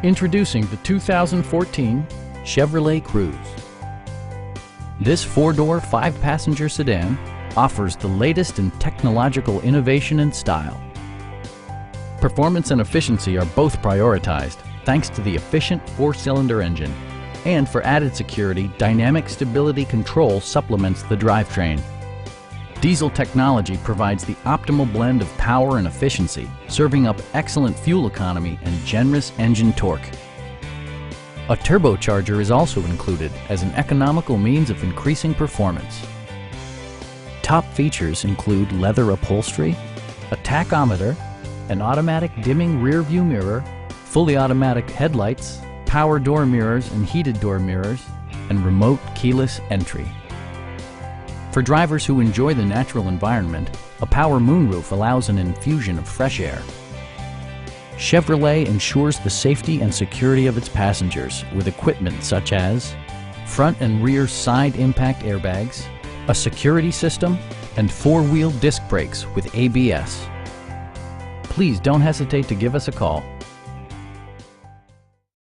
Introducing the 2014 Chevrolet Cruze. This four-door, five-passenger sedan offers the latest in technological innovation and style. Performance and efficiency are both prioritized thanks to the efficient four-cylinder engine. And for added security, dynamic stability control supplements the drivetrain. Diesel technology provides the optimal blend of power and efficiency, serving up excellent fuel economy and generous engine torque. A turbocharger is also included as an economical means of increasing performance. Top features include leather upholstery, a tachometer, an automatic dimming rear-view mirror, fully automatic headlights, power door mirrors and heated door mirrors, and remote keyless entry. For drivers who enjoy the natural environment, a power moonroof allows an infusion of fresh air. Chevrolet ensures the safety and security of its passengers with equipment such as front and rear side impact airbags, a security system, and four-wheel disc brakes with ABS. Please don't hesitate to give us a call.